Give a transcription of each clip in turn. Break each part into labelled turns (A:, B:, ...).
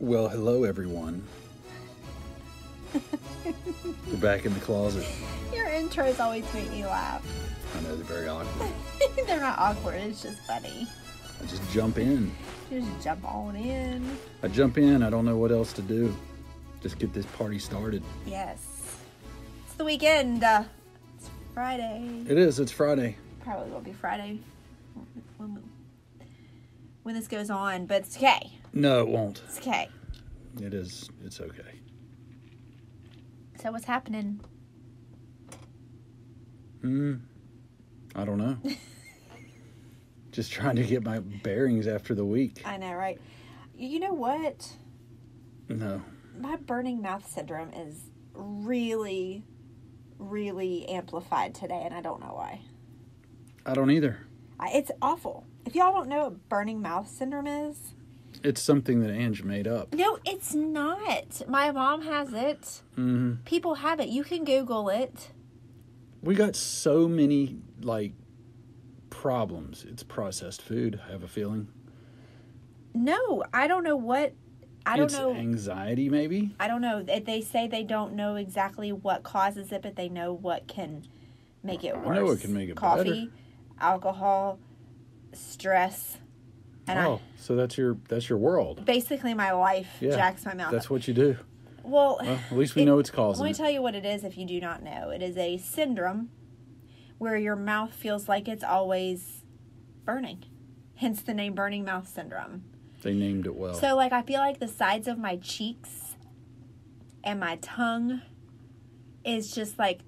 A: Well, hello everyone. We're back in the closet.
B: Your intros always make me laugh.
A: I know they're very awkward.
B: They're not awkward, it's just funny.
A: I just jump in.
B: Just jump on in.
A: I jump in. I don't know what else to do. Just get this party started.
B: Yes. It's the weekend. It's Friday.
A: It is. It's Friday.
B: Probably will be Friday when this goes on, but it's okay.
A: No, it won't.
B: It's okay.
A: It is. It's okay.
B: So what's happening?
A: I don't know. Just trying to get my bearings after the week.
B: I know, right? You know what?
A: No.
B: My burning mouth syndrome is really, really amplified today, and I don't know why.
A: I don't either.
B: It's awful. If y'all don't know what burning mouth syndrome is...
A: It's something that Ange made up.
B: No, it's not. My mom has it.
A: Mm-hmm.
B: People have it. You can Google it.
A: We got so many, problems. It's processed food, I have a feeling.
B: No, I don't know what... I don't know.
A: It's anxiety, maybe?
B: I don't know. They say they don't know exactly what causes it, but they know what can make it worse.
A: I know what can make it
B: Coffee,
A: better.
B: alcohol, stress. And
A: so that's your world.
B: Basically, my life jacks my mouth.
A: That's what you do.
B: Well,
A: at least we know it's causing.
B: Let me tell you what it is if you do not know. It is a syndrome where your mouth feels like it's always burning. Hence the name burning mouth syndrome.
A: They named it well.
B: So, I feel like the sides of my cheeks and my tongue is just like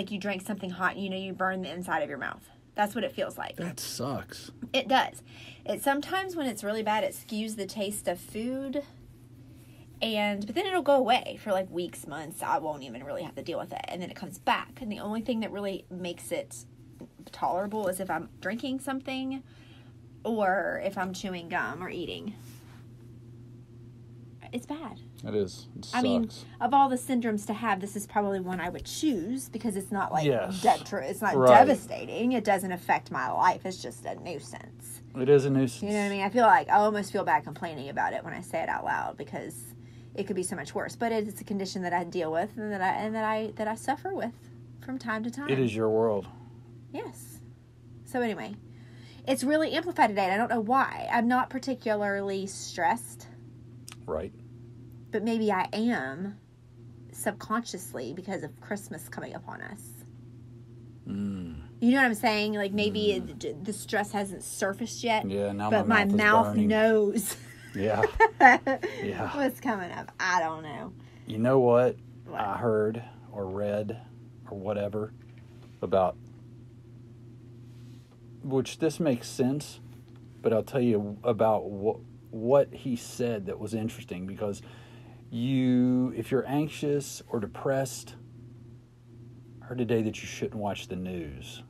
B: you drank something hot and you burn the inside of your mouth. That's what it feels like.
A: That sucks.
B: It does. It sometimes when it's really bad, it skews the taste of food. But then it'll go away for weeks, months. I won't even really have to deal with it. And then it comes back. And the only thing that really makes it tolerable is if I'm drinking something or if I'm chewing gum or eating. It's bad.
A: It is. It sucks.
B: I mean, of all the syndromes to have, this is probably one I would choose because it's not it's not devastating. It doesn't affect my life. It's just a nuisance.
A: It is a nuisance.
B: You know what I mean? I almost feel bad complaining about it when I say it out loud because it could be so much worse. But it's a condition that I deal with and that I suffer with from time to time.
A: It is your world.
B: Yes. So anyway, it's really amplified today, and I don't know why. I'm not particularly stressed.
A: Right.
B: But maybe I am subconsciously because of Christmas coming upon us. You know what I'm saying? Maybe the stress hasn't surfaced yet.
A: Yeah, now
B: but
A: my mouth
B: knows.
A: Yeah. Yeah.
B: What's coming up? I don't know.
A: You know what I heard or read or whatever about, which this makes sense, but I'll tell you about what he said that was interesting, because if you're anxious or depressed, I heard today that you shouldn't watch the news.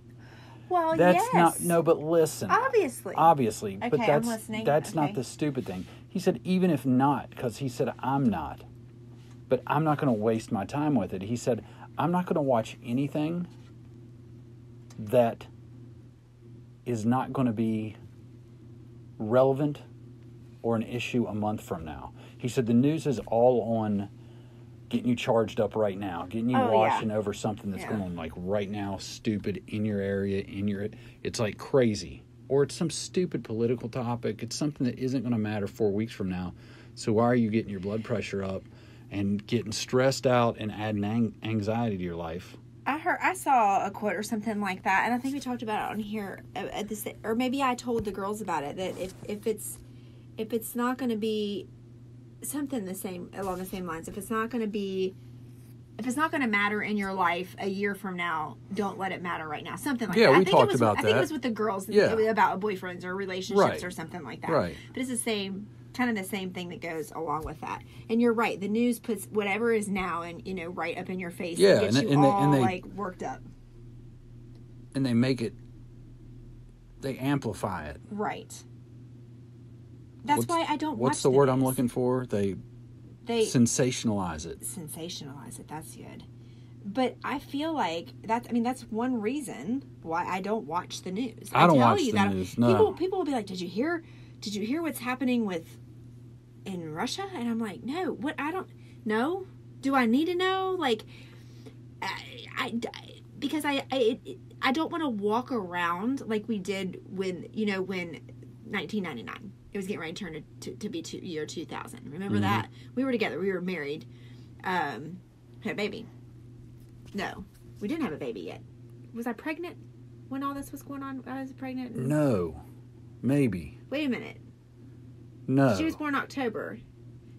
B: Well,
A: that's
B: yes.
A: But listen. Obviously.
B: Okay,
A: But
B: I'm listening.
A: That's not the stupid thing. He said, even if not, because he said, I'm not. But I'm not going to waste my time with it. He said, I'm not going to watch anything that is not going to be relevant or an issue a month from now. He said the news is all on getting you charged up right now, getting you washing over something that's going on right now, stupid, in your area, it's crazy. Or it's some stupid political topic. It's something that isn't going to matter 4 weeks from now. So why are you getting your blood pressure up and getting stressed out and adding anxiety to your life?
B: I saw a quote or something like that, and I think we talked about it on here or maybe I told the girls about it, that if it's not going to be something along the same lines, if it's not going to matter in your life a year from now, don't let it matter right now. Something like that.
A: Yeah, we talked about that.
B: I think it was with the girls about boyfriends or relationships or something like that.
A: Right.
B: But it's the same thing that goes along with that. And you're right. The news puts whatever is now and right up in your face.
A: Yeah,
B: and gets you all worked up.
A: And they amplify it.
B: Right. That's why I don't watch
A: What's the word I'm looking for? They sensationalize it.
B: Sensationalize it. That's good. But I feel like that's one reason why I don't watch the news.
A: I don't watch the news. No.
B: People will be like, "Did you hear what's happening with in Russia? And I'm like, no, what? I don't know. Do I need to know? Like, because I don't want to walk around like we did when 1999, it was getting ready to turn to be year 2000. Remember that? We were together. We were married. Had a baby. No, we didn't have a baby yet. Was I pregnant when all this was going on? I was pregnant?
A: No. Maybe.
B: Wait a minute.
A: No.
B: She was born October.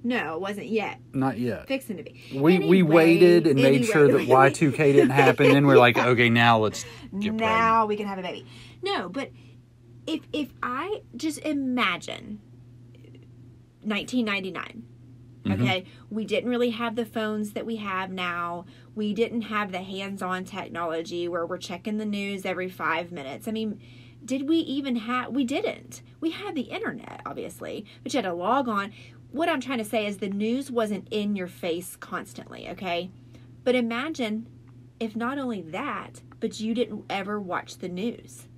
B: No, it wasn't yet.
A: Not yet.
B: Fixing to be.
A: We waited and made sure that Y2K didn't happen. Then we're like, okay, now let's get pregnant.
B: Now we can have a baby. No, but if I just imagine 1999, okay, we didn't really have the phones that we have now. We didn't have the hands-on technology where we're checking the news every 5 minutes. I mean, did we even have... We didn't. We had the internet, obviously, but you had to log on. What I'm trying to say is the news wasn't in your face constantly, okay? But imagine if not only that, but you didn't ever watch the news.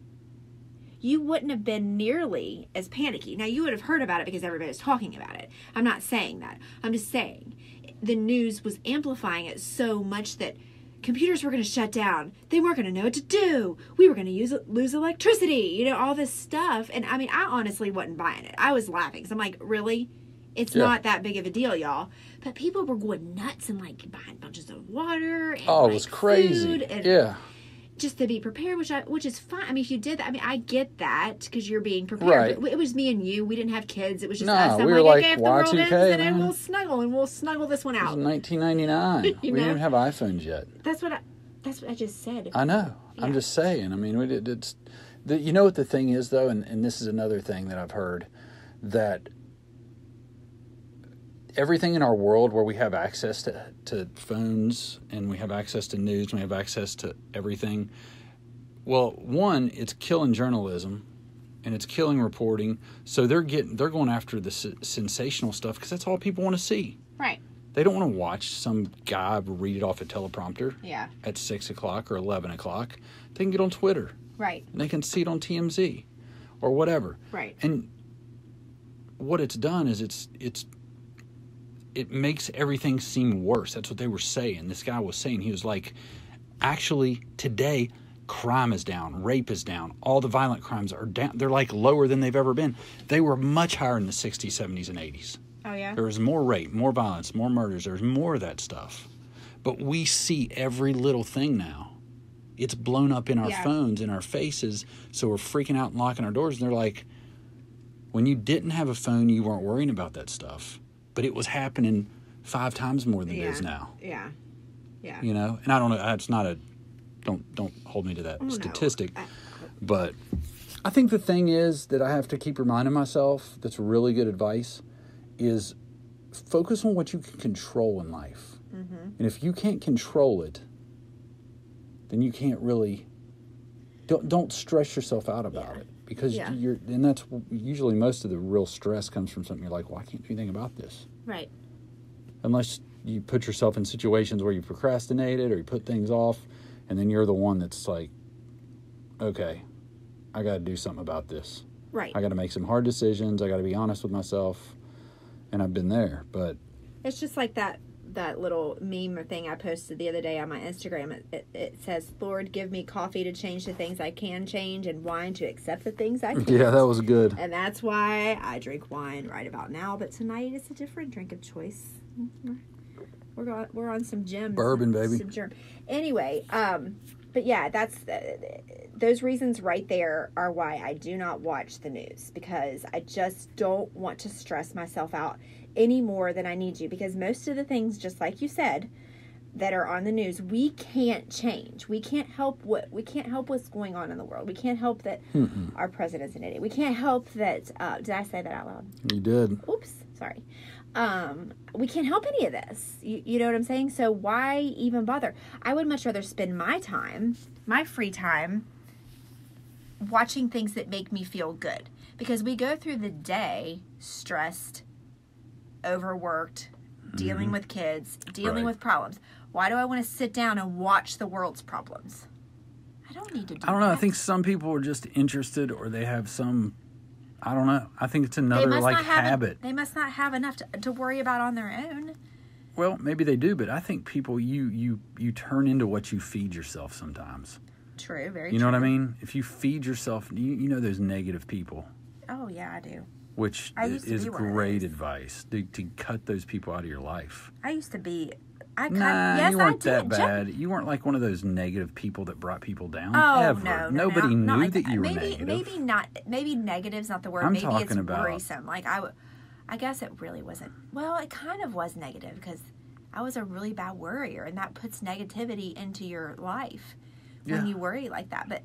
B: You wouldn't have been nearly as panicky. Now, you would have heard about it because everybody was talking about it. I'm not saying that. I'm just saying the news was amplifying it so much that computers were going to shut down. They weren't going to know what to do. We were going to lose electricity, all this stuff. And I mean, I honestly wasn't buying it. I was laughing. So I'm like, really? It's not that big of a deal, y'all. But people were going nuts and like buying bunches of water. And,
A: it was crazy.
B: And just to be prepared, which is fine. I mean, if you did that, I mean, I get that because you're being prepared.
A: Right.
B: But it was me and you. We didn't have kids. It was just us. I'm
A: we were
B: like, okay, if the world
A: Y2K,
B: ends, then we'll snuggle this one out.
A: It was 1999. We didn't even have iPhones yet.
B: That's what I just said.
A: I know. Yeah. I'm just saying. I mean, you know what the thing is, though, and this is another thing that I've heard, that everything in our world where we have access to phones and we have access to news and we have access to everything, well, one, it's killing journalism and it's killing reporting. So they're going after the sensational stuff because that's all people want to see.
B: Right.
A: They don't want to watch some guy read it off a teleprompter at 6 o'clock or 11 o'clock. They can get on Twitter.
B: Right.
A: And they can see it on TMZ or whatever.
B: Right.
A: And what it's done is it makes everything seem worse. That's what they were saying. This guy was saying, he was like, actually, today, crime is down, rape is down, all the violent crimes are down. They're like lower than they've ever been. They were much higher in the 60s, 70s, and 80s.
B: Oh, yeah?
A: There was more rape, more violence, more murders. There's more of that stuff. But we see every little thing now. It's blown up in our phones, in our faces, so we're freaking out and locking our doors. And they're like, when you didn't have a phone, you weren't worrying about that stuff. But it was happening 5 times more than it is now.
B: Yeah. Yeah.
A: And I don't know. It's not don't hold me to that statistic. But I think the thing is that I have to keep reminding myself that's really good advice is focus on what you can control in life. Mm-hmm. And if you can't control it, then you can't really... Don't stress yourself out about it. Because and that's usually most of the real stress comes from something you're like, well, I can't do anything about this.
B: Right.
A: Unless you put yourself in situations where you procrastinated or you put things off, and then you're the one that's like, okay, I got to do something about this.
B: Right.
A: I got to make some hard decisions. I got to be honest with myself. And I've been there, but...
B: It's just like that little meme or thing I posted the other day on my Instagram. It says, Lord, give me coffee to change the things I can change and wine to accept the things I can't.
A: Yeah, that was good.
B: And that's why I drink wine right about now. But tonight it's a different drink of choice. We're on some gems.
A: Bourbon, baby.
B: Some germ. Anyway, but yeah, that's those reasons right there are why I do not watch the news, because I just don't want to stress myself out any more than I need to, because most of the things, just like you said, that are on the news, we can't change. We can't help what's going on in the world. We can't help that our president's an idiot. We can't help that did I say that out loud?
A: You did.
B: Oops, sorry. We can't help any of this. You know what I'm saying? So why even bother? I would much rather spend my free time watching things that make me feel good, because we go through the day stressed, overworked, dealing with kids, dealing with problems. Why do I want to sit down and watch the world's problems? I don't need to do that.
A: I don't know. I think some people are just interested, or they have some I don't know. I think it's another like habit.
B: They must not have enough to worry about on their own.
A: Well, maybe they do, but I think people you turn into what you feed yourself sometimes.
B: True, very true.
A: You know what I mean? If you feed yourself, you know those negative people.
B: Oh, yeah, I do.
A: Which is great advice to cut those people out of your life.
B: I used to be.
A: You weren't that bad. You weren't like one of those negative people that brought people down.
B: Oh,
A: ever.
B: no.
A: Nobody knew
B: like
A: that you were
B: maybe,
A: negative.
B: Maybe not. Maybe negative's not the word. Maybe it's worrisome. Like I guess it really wasn't. Well, it kind of was negative because I was a really bad worrier, and that puts negativity into your life when you worry like that. But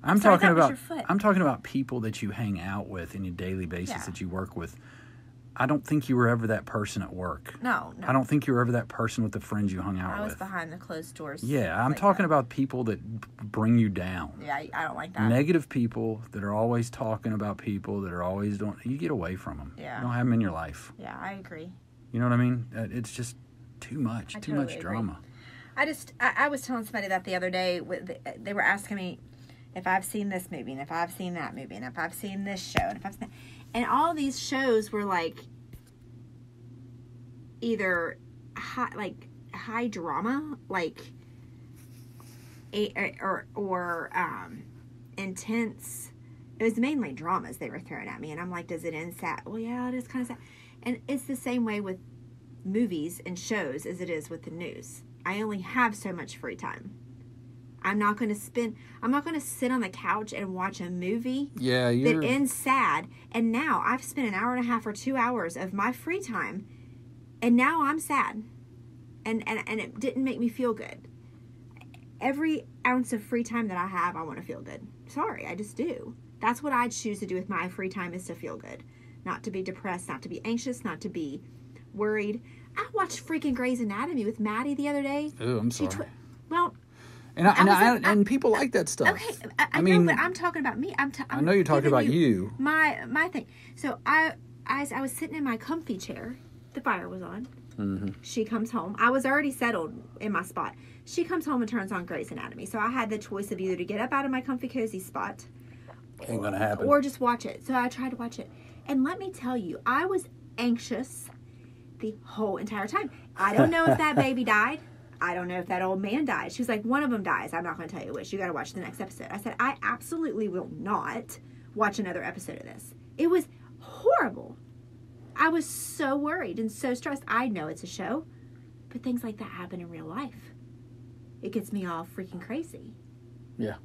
A: I'm talking about people that you hang out with in your daily basis that you work with. I don't think you were ever that person at work.
B: No.
A: I don't think you were ever that person with the friends you hung out with.
B: I was behind the closed doors.
A: Yeah, I'm talking about people that bring you down.
B: Yeah, I don't like that.
A: Negative people that are always talking about people, that are always doing... You get away from them.
B: Yeah.
A: You don't have them in your life.
B: Yeah, I agree.
A: You know what I mean? It's just too much. Too much drama.
B: I was telling somebody that the other day. They were asking me if I've seen this movie, and if I've seen that movie, and if I've seen this show, and if I've seen... And all these shows were like either high drama, like or intense. It was mainly dramas they were throwing at me, and I'm like, does it end sad? Well, yeah, it is kind of sad. And it's the same way with movies and shows as it is with the news. I only have so much free time. I'm not going to sit on the couch and watch a movie that ends sad. And now I've spent an hour and a half or 2 hours of my free time, and now I'm sad. And it didn't make me feel good. Every ounce of free time that I have, I want to feel good. Sorry, I just do. That's what I choose to do with my free time, is to feel good. Not to be depressed, not to be anxious, not to be worried. I watched freaking Grey's Anatomy with Maddie the other day.
A: Oh, I'm sorry.
B: And
A: and people like that stuff.
B: Okay, I mean, know, but I'm talking about me.
A: I know you're talking about you.
B: My thing. So I was sitting in my comfy chair. The fire was on.
A: Mm-hmm.
B: She comes home. I was already settled in my spot. She comes home and turns on Grey's Anatomy. So I had the choice of either to get up out of my comfy cozy spot,
A: ain't gonna happen,
B: or just watch it. So I tried to watch it, and let me tell you, I was anxious the whole entire time. I don't know if that baby died. I don't know if that old man died. She was like, one of them dies. I'm not going to tell you which. You got to watch the next episode. I said, I absolutely will not watch another episode of this. It was horrible. I was so worried and so stressed. I know it's a show, but things like that happen in real life. It gets me all freaking crazy.
A: Yeah.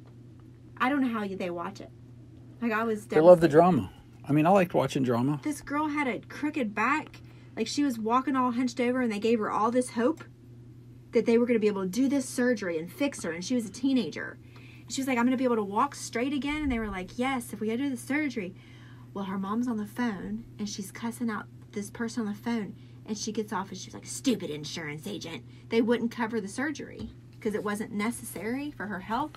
B: I don't know how they watch it. Like, I was devastated.
A: They love the drama. I mean, I liked watching drama.
B: This girl had a crooked back. Like, she was walking all hunched over, and they gave her all this hope that they were going to be able to do this surgery and fix her. And she was a teenager. And she was like, I'm going to be able to walk straight again. And they were like, yes, if we go do the surgery. Well, her mom's on the phone, and she's cussing out this person on the phone. And she gets off, and she's like, stupid insurance agent. They wouldn't cover the surgery because it wasn't necessary for her health.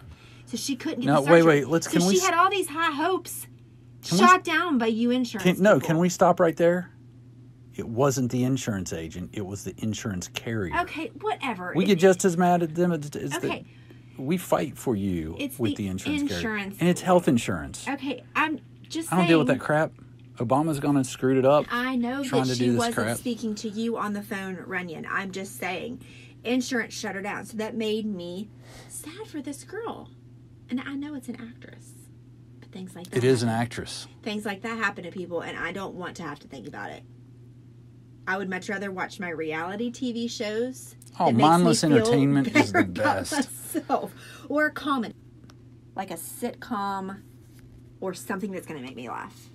B: So she couldn't get the surgery.
A: Wait.
B: She had all these high hopes shot down by you insurance people.
A: Can we stop right there? It wasn't the insurance agent. It was the insurance carrier.
B: Okay, whatever.
A: We get just as mad at them as we fight for you with the insurance carrier. And it's health insurance.
B: Okay, I'm just saying.
A: I don't deal with that crap. Obama's gone and screwed it up.
B: I know that she wasn't speaking to you on the phone, Runyan. I'm just saying. Insurance shut her down. So that made me sad for this girl. And I know it's an actress. But things like that.
A: It is an actress.
B: Things like that happen to people, and I don't want to have to think about it. I would much rather watch my reality TV shows.
A: Oh, mindless entertainment is the best.
B: Myself. Or a comedy. Like a sitcom or something that's going to make me laugh.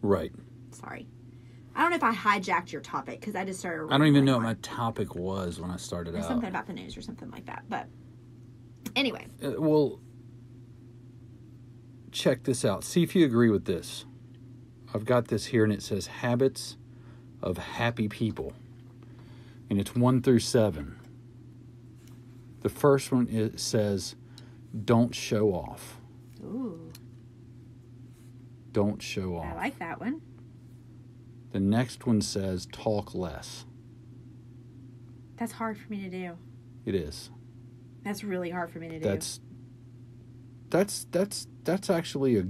A: Right.
B: Sorry. I don't know if I hijacked your topic because I just started...
A: I don't even know what my topic was when I started out.
B: Something about the news or something like that. But anyway.
A: Well, check this out. See if you agree with this. I've got this here and it says habits of happy people, and it's 1 through 7. The first one says, don't show off.
B: Ooh.
A: Don't show off.
B: I like that one.
A: The next one says, talk less.
B: That's hard for me to do.
A: It is.
B: That's really hard for me to do.
A: that's actually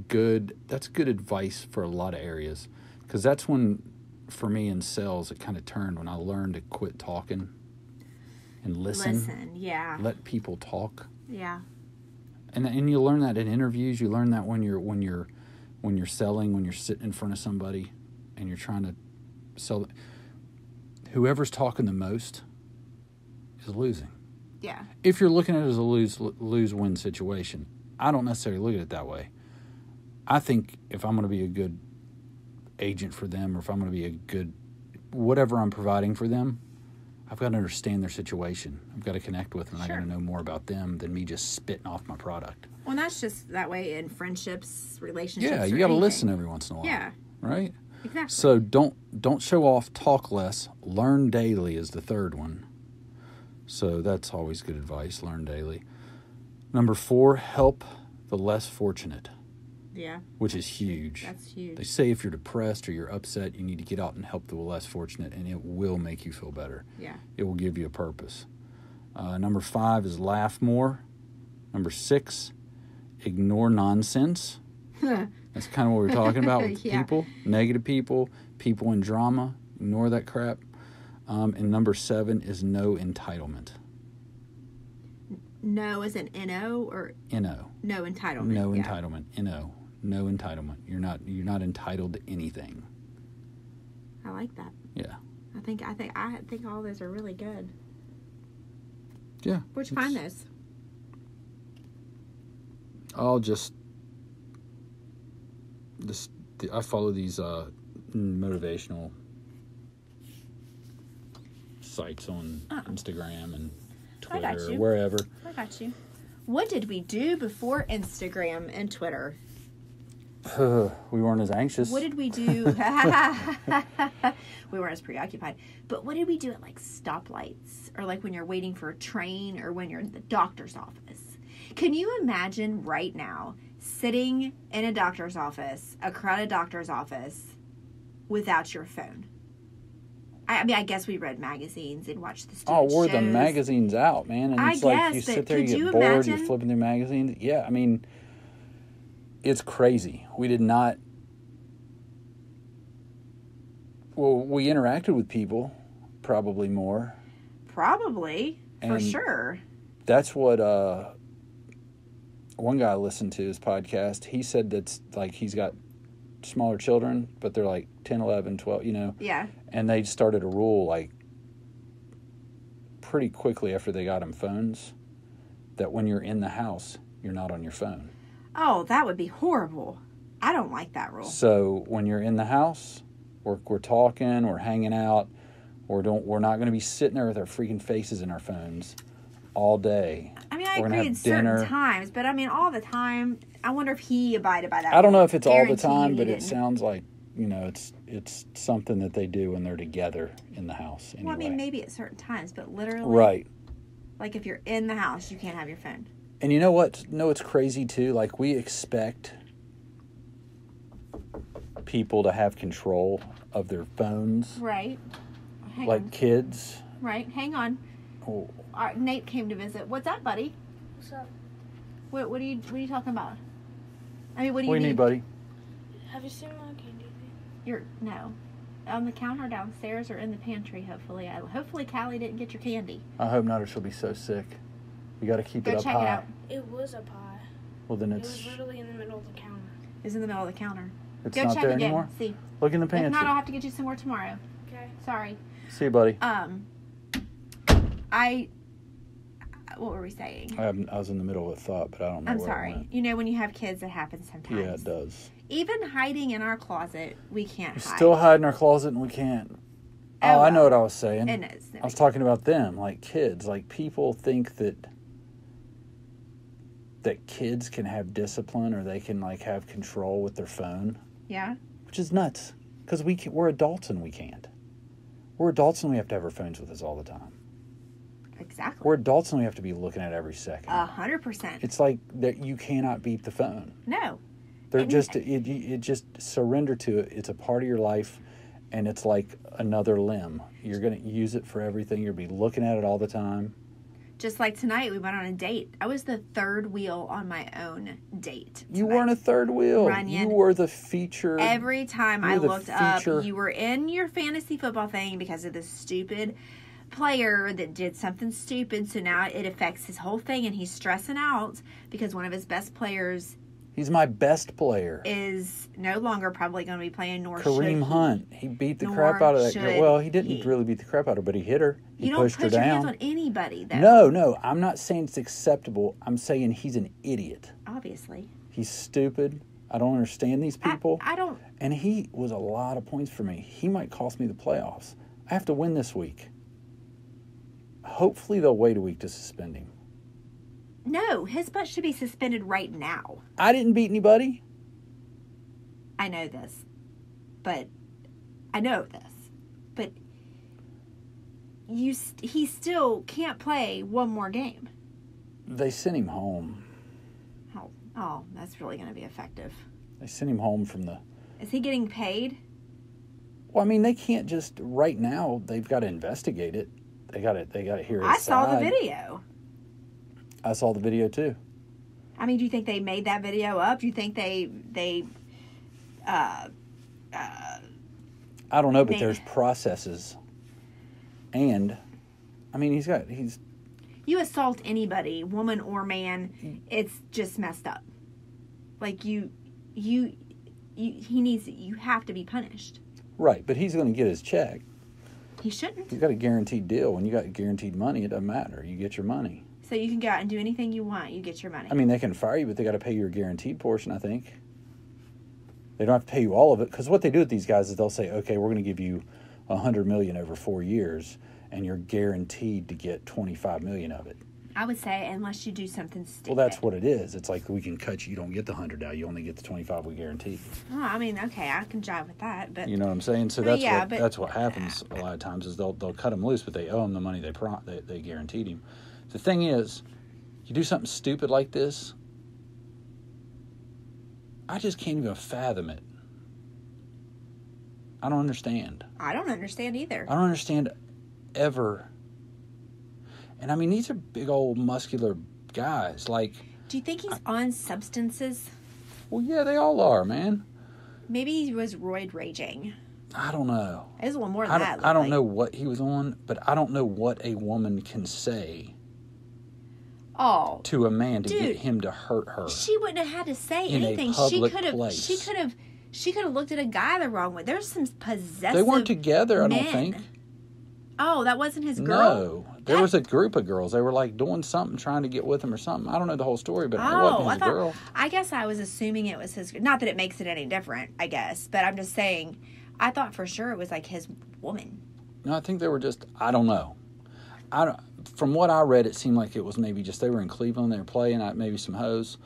A: that's good advice for a lot of areas, because that's when, for me in sales, it kind of turned when I learned to quit talking and listen.
B: Yeah.
A: Let people talk.
B: Yeah.
A: And you learn that in interviews. You learn that when you're selling, when you're sitting in front of somebody and you're trying to sell. Whoever's talking the most is losing.
B: Yeah.
A: If you're looking at it as a lose-win situation, I don't necessarily look at it that way. I think if I'm going to be a good agent for them, or if I'm going to be a good whatever I'm providing for them, I've got to understand their situation. I've got to connect with them. Sure. I got to know more about them than me just spitting off my product.
B: Well, that's just that way in friendships, relationships.
A: Yeah, you got to listen every once in a while.
B: Yeah.
A: Right?
B: Exactly.
A: So don't show off, talk less. Learn daily is the third one. So that's always good advice. Learn daily. Number 4, help the less fortunate.
B: Yeah.
A: Which is huge.
B: That's huge.
A: They say if you're depressed or you're upset, you need to get out and help the less fortunate, and it will make you feel better.
B: Yeah.
A: It will give you a purpose. Number 5 is laugh more. Number 6, ignore nonsense. That's kind of what we're talking about with people, negative people, people in drama. Ignore that crap. And number 7 is no entitlement.
B: No as in N-O or?
A: N-O.
B: No entitlement.
A: No entitlement. N-O. No entitlement. You're not entitled to anything.
B: I like that.
A: Yeah.
B: I think all those are really good.
A: Yeah.
B: Where'd you find those?
A: I'll I follow these motivational sites on Instagram and Twitter or wherever.
B: I got you. What did we do before Instagram and Twitter?
A: We weren't as anxious.
B: What did we do? We weren't as preoccupied. But what did we do at like stoplights, or like when you're waiting for a train, or when you're in the doctor's office? Can you imagine right now sitting in a doctor's office, a crowded doctor's office, without your phone? I mean, I guess we read magazines and watched the stupid shows.
A: The magazines out, man. And it's like you sit there, you get bored, you're flipping through magazines. Yeah, I mean, it's crazy. We did not... Well, we interacted with people, probably more.
B: Probably, for sure.
A: That's what... one guy I listened to his podcast, he said that's like he's got smaller children, but they're like 10, 11, 12,
B: Yeah.
A: And they started a rule like pretty quickly after they got them phones that when you're in the house, you're not on your phone.
B: Oh, that would be horrible. I don't like that rule.
A: So when you're in the house, we're talking, we're hanging out, we're not going to be sitting there with our freaking faces in our phones all day.
B: I mean, I agree in certain times, but I mean, all the time. I wonder if he abided by that.
A: I don't know if it's all the time, but it sounds like, it's something that they do when they're together in the house. Anyway.
B: Well, I mean, maybe at certain times, but literally,
A: right?
B: Like if you're in the house, you can't have your phone.
A: And you know what? No, it's crazy too. Like we expect people to have control of their phones,
B: right?
A: Like kids,
B: right? Hang on.
A: Oh.
B: Nate came to visit. What's up, buddy?
C: What's up?
B: What are you talking about? I mean, what do you
A: need, buddy?
C: Have you seen my candy?
B: No, on the counter downstairs or in the pantry. Hopefully, Callie didn't get your candy.
A: I hope not, or she'll be so sick. You got to keep it up high.
B: Go check it out.
C: It was up high.
A: Well, then
C: it was literally in the middle of the counter.
B: It's in the middle of the counter.
A: It's
B: Go
A: not
B: check
A: there
B: again.
A: anymore.
B: See.
A: Look in the pantry.
B: If not, I'll have to get you some more tomorrow.
C: Okay.
B: Sorry.
A: See you, buddy.
B: What were we saying?
A: I was in the middle of a thought, but I don't know.
B: I'm sorry. When you have kids, it happens sometimes.
A: Yeah, it does.
B: Even hiding in our closet, we can't hide.
A: Still hide in our closet and we can't. Oh, I know what I was saying.
B: It is.
A: I was talking about them, like kids. Like people think that kids can have discipline or they can like have control with their phone.
B: Yeah.
A: Which is nuts, because we're adults and we can't. We're adults and we have to have our phones with us all the time.
B: Exactly.
A: We're adults and we have to be looking at it every second.
B: 100%.
A: It's like that you cannot beat the phone.
B: No.
A: They're it just surrender to it. It's a part of your life, and it's like another limb. You're going to use it for everything. You'll be looking at it all the time.
B: Just like tonight, we went on a date. I was the third wheel on my own date tonight.
A: You weren't a third wheel.
B: Runyan.
A: You were the featured.
B: Every time I looked up,
A: feature.
B: you were in your fantasy football thing because of this stupid player that did something stupid. So now it affects his whole thing, and he's stressing out because one of his best players
A: He's my best player.
B: is no longer probably going to be playing, nor should
A: Kareem
B: he.
A: Hunt. He beat the
B: Nor
A: crap out of that girl.
B: should
A: Well, he didn't
B: he.
A: really beat the crap out of her, but he hit her. He
B: You don't
A: pushed her
B: put your hands
A: down.
B: on anybody, though.
A: No. I'm not saying it's acceptable. I'm saying he's an idiot.
B: Obviously.
A: He's stupid. I don't understand these people.
B: I don't.
A: And he was a lot of points for me. He might cost me the playoffs. I have to win this week. Hopefully they'll wait a week to suspend him.
B: No, his butt should be suspended right now.
A: I didn't beat anybody.
B: I know this. But he still can't play one more game.
A: They sent him home.
B: Oh, that's really going to be effective.
A: They sent him home from the...
B: Is he getting paid?
A: Well, I mean, they can't just... Right now, they've got to investigate it. They got to hear his
B: I saw the
A: side.
B: video.
A: I saw the video, too.
B: I mean, do you think they made that video up? Do you think they
A: I don't know, but
B: They-
A: there's processes. And, I mean, he's...
B: you assault anybody, woman or man, it's just messed up. Like you have to be punished.
A: Right, but he's going to get his check.
B: He shouldn't.
A: He's got a guaranteed deal. When you got guaranteed money, it doesn't matter. You get your money.
B: So you can go out and do anything you want. You get your money.
A: I mean, they can fire you, but they got to pay your guaranteed portion, I think. They don't have to pay you all of it, because what they do with these guys is they'll say, okay, we're going to give you $100 million over 4 years, and you're guaranteed to get $25 million of it.
B: I would say unless you do something stupid.
A: Well, that's what it is. It's like we can cut you. You don't get the 100 now. You only get the 25 we guarantee.
B: Oh, I mean, okay, I can jive with that, but
A: You know what I'm saying? So
B: Yeah,
A: that's what happens a lot of times is they'll cut him loose, but they owe him the money they guaranteed him. The thing is, you do something stupid like this, I just can't even fathom it. I don't understand.
B: I don't understand either.
A: I don't understand ever. And I mean, these are big old muscular guys. Like,
B: Do you think he's on substances?
A: well, yeah, they all are, man.
B: Maybe he was roid raging.
A: I don't know.
B: It was a little more than that.
A: I don't know what he was on, but I don't know what a woman can say
B: Oh,
A: to a man to
B: Dude,
A: get him to hurt her.
B: she wouldn't have had to say
A: In a
B: anything.
A: public
B: She could have.
A: place.
B: She could have looked at a guy the wrong way. There's some possessive.
A: They weren't together, I don't
B: men.
A: think.
B: Oh, that wasn't his girl.
A: No, there was a group of girls. They were like doing something, trying to get with him or something. I don't know the whole story, but it wasn't his girl.
B: I guess I was assuming it was his. Not that it makes it any different, I guess, but I'm just saying. I thought for sure it was like his woman.
A: No, I think they were just. I don't know. From what I read, it seemed like it was maybe just they were in Cleveland. They were playing maybe some hoes,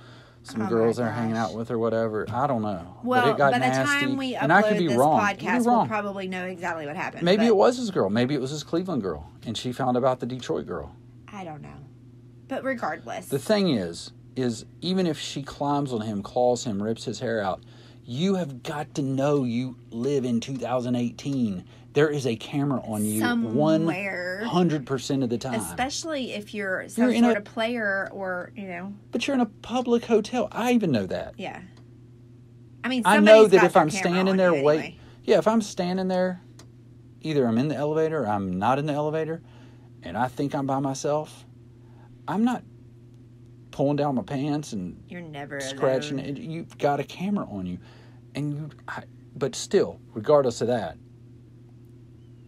A: some
B: Oh
A: girls
B: my
A: they were hanging
B: gosh.
A: out with or whatever. I don't know.
B: Well,
A: but it got
B: by the
A: nasty.
B: time we
A: and I could
B: upload
A: be
B: this
A: wrong. I could be
B: podcast, we'll
A: wrong.
B: probably know exactly what happened.
A: Maybe
B: but
A: it was his girl. Maybe it was his Cleveland girl, and she found about the Detroit girl.
B: I don't know. But regardless,
A: The thing is even if she climbs on him, claws him, rips his hair out, you have got to know you live in 2018. There is a camera on you
B: somewhere,
A: 100% of the time.
B: especially if you're some
A: You're in
B: sort
A: a-
B: of player or
A: But you're in a public hotel. I even know that.
B: yeah. I mean,
A: I know
B: somebody's
A: that
B: got
A: if
B: their
A: I'm
B: camera
A: standing
B: on
A: there
B: you
A: wait,
B: anyway.
A: yeah, if I'm standing there, either I'm in the elevator or I'm not in the elevator, and I think I'm by myself, I'm not pulling down my pants and
B: You're never
A: scratching
B: alone.
A: it. You've got a camera on you, and but still, regardless of that,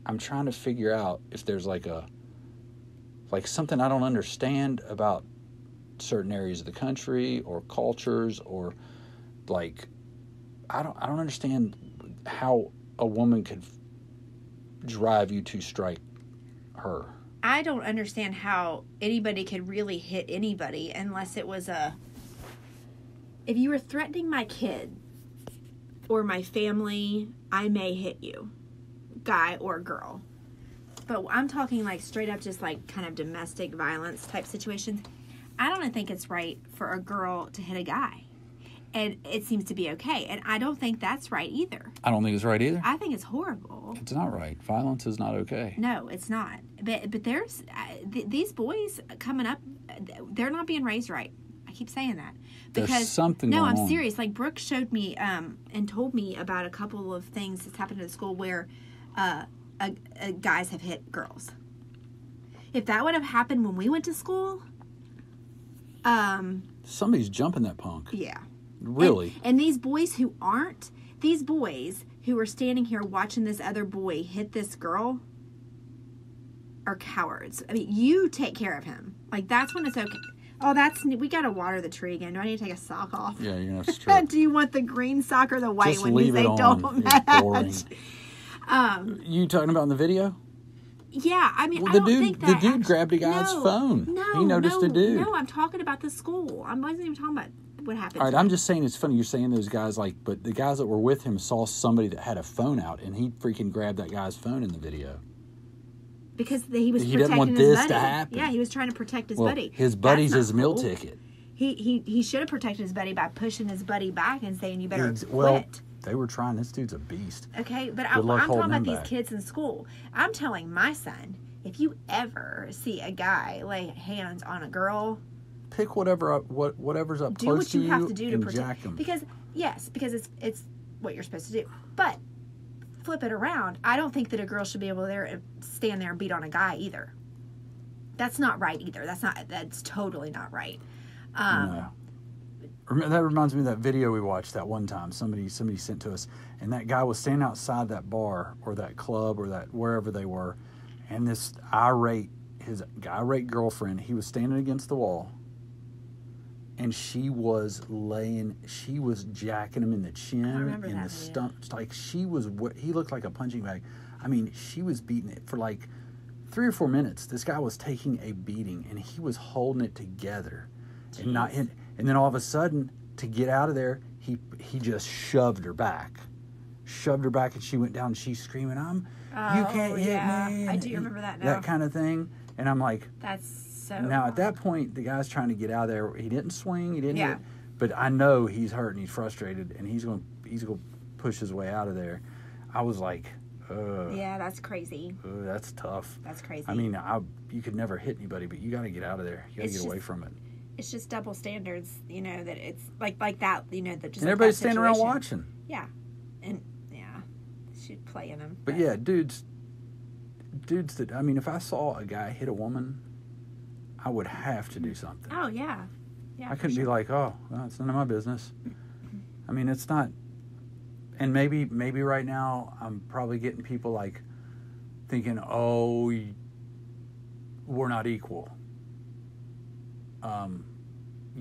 A: I'm trying to figure out if there's like something I don't understand about certain areas of the country or cultures, or like I don't understand how a woman could drive you to strike her.
B: I don't understand how anybody could really hit anybody unless it was if you were threatening my kid or my family, I may hit you, guy or girl. But I'm talking like straight up just like kind of domestic violence type situations. I don't think it's right for a girl to hit a guy. and it seems to be okay. And I don't think that's right either.
A: I don't think it's right either.
B: I think it's horrible.
A: It's not right. Violence is not okay.
B: No, it's not. But there's these boys coming up, they're not being raised right. I keep saying that.
A: There's something
B: No,
A: going
B: I'm
A: on.
B: serious. Like, Brooke showed me and told me about a couple of things that's happened at the school where guys have hit girls. If that would have happened when we went to school,
A: Somebody's jumping that punk.
B: yeah.
A: Really?
B: And these boys who aren't, these boys who are standing here watching this other boy hit this girl are cowards. I mean, you take care of him. Like, that's when it's okay. Oh, we got to water the tree again. Do I need to take a sock off?
A: Yeah, you're going to strip.
B: Do you want the green sock or the white
A: Just
B: one?
A: leave
B: They
A: it on.
B: don't
A: It's boring.
B: match.
A: You talking about in the video?
B: Yeah, I mean,
A: Well,
B: I don't think that...
A: the dude grabbed a guy's phone.
B: No,
A: He noticed a dude.
B: No, I'm talking about the school. I wasn't even talking about what happened.
A: All right, I'm just saying it's funny you're saying those guys, like, but the guys that were with him saw somebody that had a phone out, and he freaking grabbed that guy's phone in the video.
B: Because he was
A: He
B: protecting
A: didn't want
B: his
A: this
B: buddy.
A: to happen.
B: Yeah, he was trying to protect his
A: Well,
B: buddy.
A: his buddy's
B: That's
A: his
B: not
A: meal
B: cool.
A: ticket.
B: He should have protected his buddy by pushing his buddy back and saying, you better
A: Well,
B: quit.
A: they were trying. This dude's a beast.
B: Okay, but
A: Good
B: I'm
A: luck
B: talking
A: holding
B: about
A: him
B: these
A: back.
B: kids in school. I'm telling my son, if you ever see a guy lay hands on a girl,
A: Pick whatever's up
B: do
A: close
B: what
A: to
B: you have to do to
A: and
B: protect.
A: jack him.
B: Because it's what you're supposed to do. But flip it around. I don't think that a girl should be able to stand there and beat on a guy either. That's not right either. That's totally not right.
A: No. That reminds me of that video we watched that one time. Somebody sent to us, and that guy was standing outside that bar or that club or that wherever they were, and this his irate girlfriend, he was standing against the wall, and she was jacking him in the chin,
B: remember
A: in
B: that
A: the
B: video.
A: stump. Like he looked like a punching bag. I mean, she was beating it for like 3 or 4 minutes. This guy was taking a beating, and he was holding it together, and then all of a sudden, to get out of there, he just shoved her back, and she went down, and she's screaming, "You can't hit me!"
B: I do remember that now.
A: That kind of thing, and I'm like,
B: That's so.
A: now at that point, the guy's trying to get out of there. He didn't swing, he didn't
B: Yeah.
A: hit, but I know he's hurt and he's frustrated, and he's going to push his way out of there. I was like,
B: Yeah, that's crazy.
A: that's tough.
B: That's crazy.
A: I mean, you could never hit anybody, but you got to get out of there. You got to
B: It's
A: get away
B: just-
A: from it.
B: It's just double standards, that it's like that, that just.
A: And
B: like
A: everybody's
B: that
A: standing around
B: situation.
A: watching.
B: Yeah, and yeah, should play in them.
A: But yeah, dudes that, I mean, if I saw a guy hit a woman, I would have to do something.
B: Oh yeah, yeah.
A: I couldn't be like, oh, well, it's none of my business. I mean, it's not. And maybe right now I'm probably getting people like thinking, oh, we're not equal.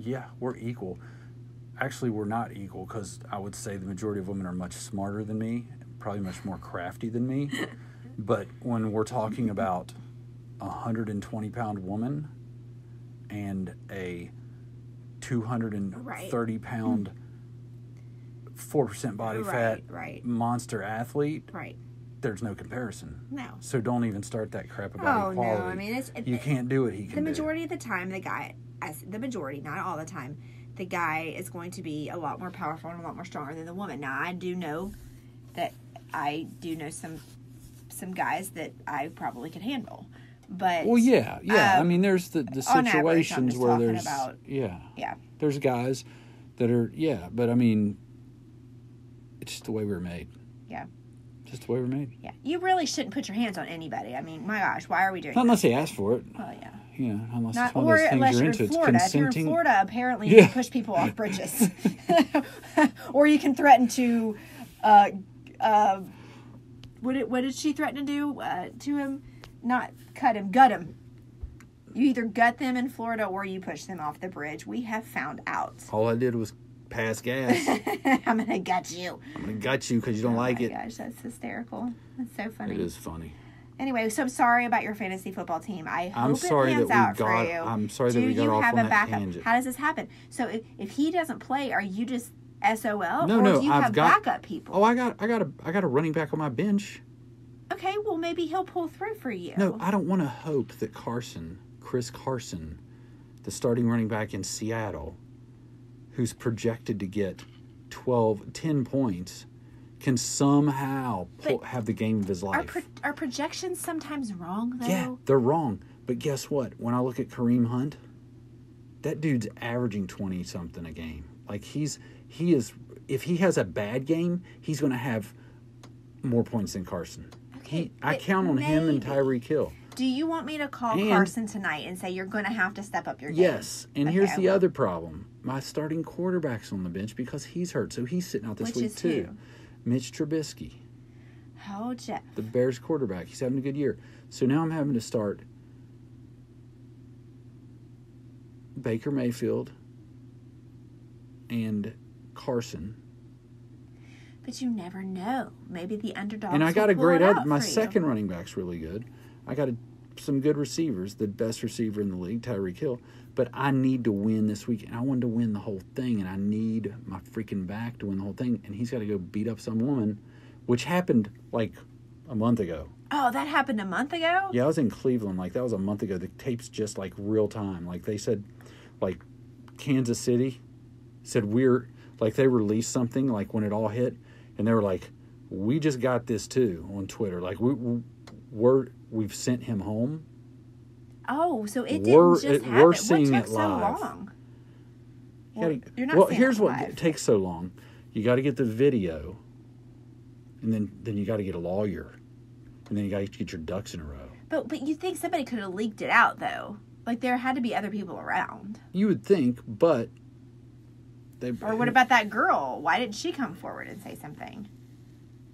A: Yeah, we're equal. Actually, we're not equal, because I would say the majority of women are much smarter than me, probably much more crafty than me. But when we're talking about a 120-pound woman and a 230-pound 4% body fat
B: right.
A: monster athlete,
B: Right.
A: there's no comparison.
B: No.
A: So don't even start that crap about
B: Oh
A: equality.
B: no! I mean,
A: You can't do what he can
B: the
A: do.
B: majority of the time, not all the time, the guy is going to be a lot more powerful and a lot more stronger than the woman. Now, I do know some guys that I probably could handle, but
A: Well, yeah. I mean, there's the
B: on average, I'm
A: situations
B: just
A: where
B: talking
A: there's
B: about-
A: yeah,
B: yeah,
A: there's guys that are but I mean, it's just the way we're made.
B: yeah,
A: Just the way we're made.
B: yeah. You really shouldn't put your hands on anybody. I mean, my gosh, why are we doing
A: Not
B: that?
A: unless they ask for it.
B: Well, yeah.
A: You know, unless
B: Not,
A: it's one
B: or
A: of those things
B: unless
A: you're
B: you're
A: into.
B: in Florida.
A: It's
B: If you're in
A: consenting.
B: Florida, apparently you
A: Yeah.
B: can push people off bridges, or you can threaten to. What did she threaten to do to him? Not cut him, gut him. You either gut them in Florida or you push them off the bridge. We have found out.
A: All I did was pass gas.
B: I'm gonna gut you.
A: I'm gonna gut you because you don't like
B: Oh
A: it.
B: my gosh, that's hysterical. That's so funny.
A: It is funny.
B: Anyway, so I'm sorry about your fantasy football team. I hope
A: sorry
B: it pans
A: that we
B: out for
A: got-
B: you.
A: I'm sorry that we got
B: Do you
A: off
B: have
A: on
B: a
A: that
B: backup?
A: tangent.
B: How does this happen? So if he doesn't play, are you just SOL?
A: No,
B: or
A: no,
B: do you
A: I've
B: have
A: got-
B: backup people?
A: Oh, I got a running back on my bench.
B: Okay, well maybe he'll pull through for you.
A: No, I don't want to hope that Chris Carson, the starting running back in Seattle, who's projected to get 10 points, can somehow have the game of his life.
B: Are projections sometimes wrong, though?
A: Yeah, they're wrong. But guess what? When I look at Kareem Hunt, that dude's averaging 20-something a game. Like, he is, if he has a bad game, he's going to have more points than Carson.
B: Okay,
A: I count on him and Tyreek Hill.
B: Do you want me to call Carson tonight and say you're going to have to step up your game?
A: Yes, and here's the other problem. My starting quarterback's on the bench because he's hurt, so he's sitting out this week too.
B: Who?
A: Mitch Trubisky,
B: Oh, Jeff.
A: the Bears quarterback. He's having a good year. So now I'm having to start Baker Mayfield and Carson.
B: But you never know. Maybe the underdog.
A: And I got a great other. My second running back's really good. I got some good receivers. The best receiver in the league, Tyreek Hill. But I need to win this week, and I wanted to win the whole thing, and I need my freaking back to win the whole thing. And he's got to go beat up some woman, which happened like a month ago.
B: Oh, that happened a month ago?
A: Yeah, I was in Cleveland. Like, that was a month ago. The tape's just like real time. Like, they said, like, Kansas City said they released something like when it all hit, and they were like, we just got this too on Twitter. Like, we've sent him home.
B: Oh, so it didn't just happen.
A: We're seeing
B: what took
A: it live.
B: So long?
A: You're
B: not seeing
A: here's
B: it
A: what
B: live.
A: takes so long. You got to get the video, and then you got to get a lawyer, and then you got to get your ducks in a row.
B: But you think somebody could have leaked it out, though? Like, there had to be other people around.
A: You would think, but
B: Or what about that girl? Why didn't she come forward and say something?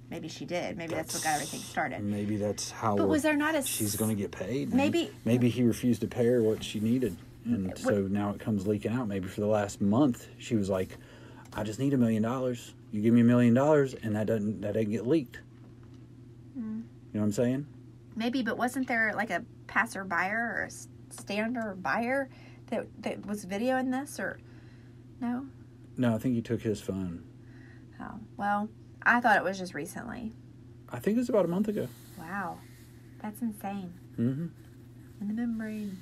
B: Maybe she did. Maybe that's what got everything started.
A: Maybe that's how.
B: But was there not
A: she's going to get paid?
B: Maybe
A: he refused to pay her what she needed, and so now it comes leaking out. Maybe for the last month she was like, "I just need $1 million. You give me $1 million, and that doesn't get leaked." You know what I'm saying?
B: Maybe, but wasn't there like a passerby or a stander buyer that was videoing this, or no?
A: No, I think he took his phone.
B: Oh, well, I thought it was just recently.
A: I think it was about a month ago.
B: Wow. That's insane.
A: Mm-hmm.
B: In the membrane.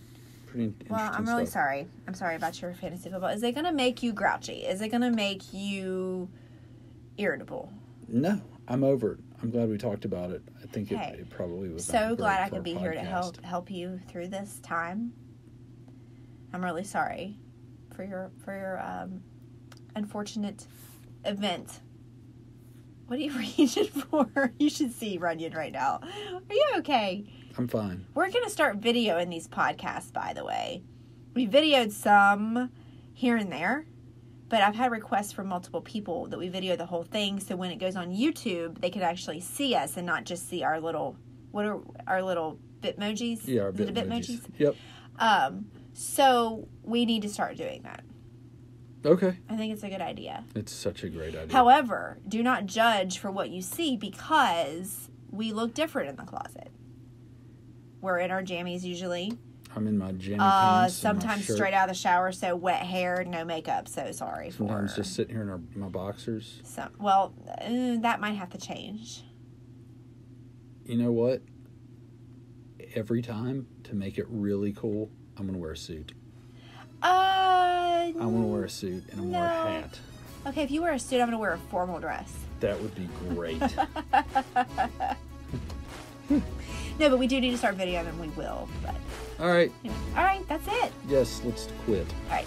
A: Pretty interesting
B: Well, I'm really
A: stuff.
B: sorry. I'm sorry about your fantasy football. Is it going to make you grouchy? Is it going to make irritable?
A: No, I'm over it. I'm glad we talked about it. I think
B: Hey,
A: it probably was.
B: So glad I could be here to help you through this time. I'm really sorry for your unfortunate event. What are you reaching for? You should see Runyan right now. Are you okay?
A: I'm fine.
B: We're going to start videoing these podcasts, by the way. We videoed some here and there, but I've had requests from multiple people that we video the whole thing, so when it goes on YouTube, they can actually see us and not just see our little, what are our little Bitmojis?
A: Yeah, our
B: Is it
A: Bitmojis.
B: Bitmojis?
A: Yep.
B: So we need to start doing that.
A: Okay.
B: I think it's a good idea.
A: It's such a great idea.
B: However, do not judge for what you see because we look different in the closet. We're in our jammies usually.
A: I'm in my jammy pants.
B: Sometimes straight out of the shower, so wet hair, no makeup. So sorry.
A: Sometimes just sitting here in my boxers.
B: That might have to change.
A: You know what? Every time, to make it really cool, I'm going to wear a suit. I'm going to wear a suit and I'm going to wear a hat.
B: Okay, if you wear a suit, I'm going to wear a formal dress.
A: That would be great.
B: No, but we do need to start videoing and we will. But
A: All right.
B: all right, that's it.
A: Yes, let's quit.
B: All right.